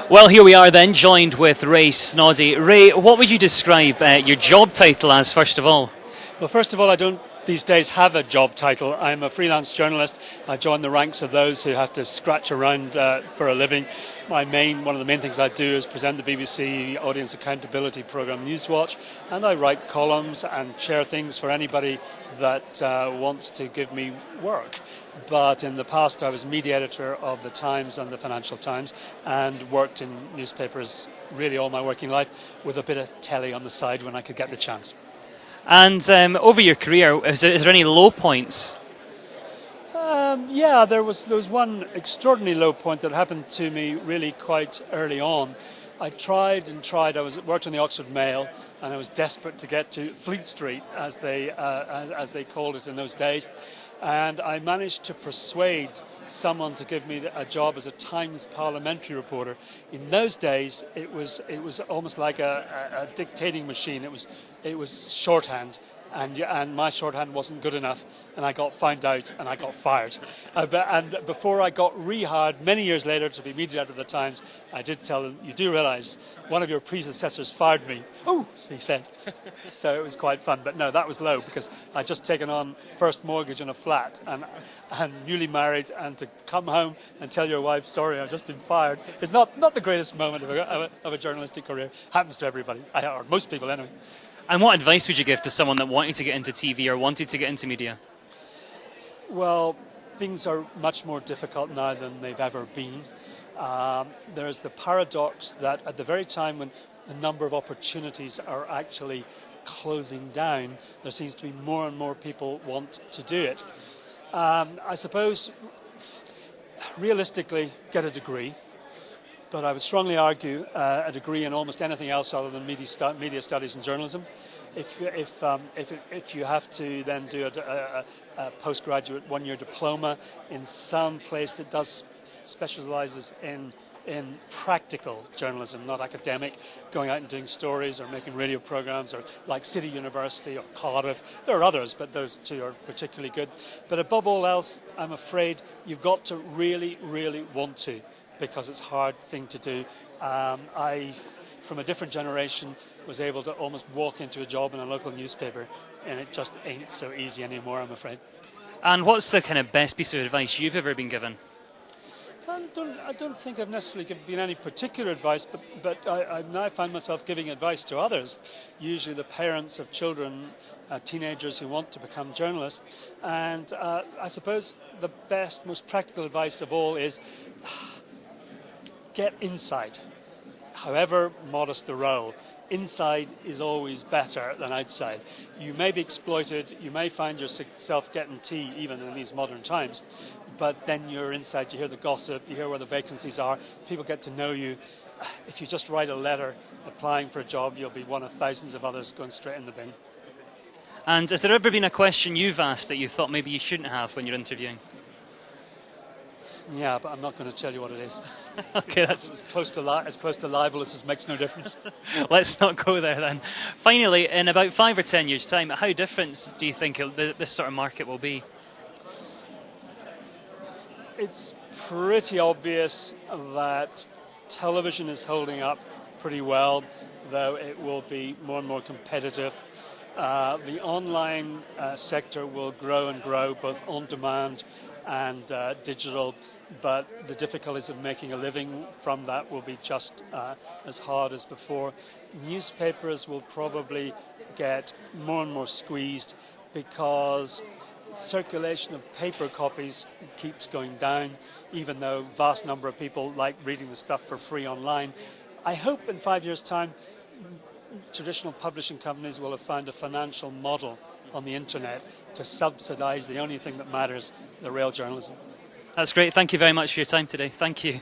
Well, here we are then, joined with Ray Snoddy. Ray, what would you describe your job title as, first of all? Well, first of all, I don't these days have a job title. I'm a freelance journalist. I join the ranks of those who have to scratch around for a living. One of the main things I do is present the BBC audience accountability programme Newswatch, and I write columns and share things for anybody that wants to give me work. But in the past, I was media editor of the Times and the Financial Times, and worked in newspapers really all my working life, with a bit of telly on the side when I could get the chance. And over your career, is there any low points? Yeah, there was one extraordinary low point that happened to me really quite early on. I tried and tried. Worked on the Oxford Mail, and I was desperate to get to Fleet Street, as they called it in those days. And I managed to persuade someone to give me a job as a Times parliamentary reporter. In those days, it was almost like a dictating machine. It was shorthand, and my shorthand wasn't good enough, and I got found out and I got fired. And before I got rehired many years later to be media editor of the Times, I did tell them, "You do realise one of your predecessors fired me." "Oh," he said. So it was quite fun. But no, that was low, because I'd just taken on first mortgage on a flat and newly married, and to come home and tell your wife, "Sorry, I've just been fired," is not the greatest moment of a journalistic career. Happens to everybody, or most people anyway. And what advice would you give to someone that wanted to get into TV or wanted to get into media? Well, things are much more difficult now than they've ever been. There's the paradox that at the very time when the number of opportunities are actually closing down, there seems to be more and more people want to do it. I suppose, realistically, get a degree. But I would strongly argue a degree in almost anything else other than media studies and journalism. If you have to then do a postgraduate one-year diploma in some place that specialises in practical journalism, not academic, going out and doing stories or making radio programmes, or like City University or Cardiff. There are others, but those two are particularly good. But above all else, I'm afraid you've got to really, really want to, because it's a hard thing to do. I, from a different generation, was able to almost walk into a job in a local newspaper, and it just ain't so easy anymore, I'm afraid. And what's the kind of best piece of advice you've ever been given? I don't think I've necessarily given any particular advice, but I now find myself giving advice to others, usually the parents of children, teenagers who want to become journalists. And I suppose the best, most practical advice of all is get inside. However modest the role, inside is always better than outside. You may be exploited, you may find yourself getting tea even in these modern times, but then you're inside, you hear the gossip, you hear where the vacancies are, people get to know you. If you just write a letter applying for a job, you'll be one of thousands of others going straight in the bin. And has there ever been a question you've asked that you thought maybe you shouldn't have when you're interviewing? Yeah, but I'm not going to tell you what it is. Okay, that's as close to libel as this makes no difference. Let's not go there then. Finally, in about 5 or 10 years' time, how different do you think this sort of market will be? It's pretty obvious that television is holding up pretty well, though it will be more and more competitive. The online sector will grow and grow, both on demand and digital, but the difficulties of making a living from that will be just as hard as before. Newspapers will probably get more and more squeezed, because circulation of paper copies keeps going down, even though a vast number of people like reading the stuff for free online. I hope in 5 years' time traditional publishing companies will have found a financial model on the internet to subsidise the only thing that matters, the real journalism. That's great. Thank you very much for your time today. Thank you.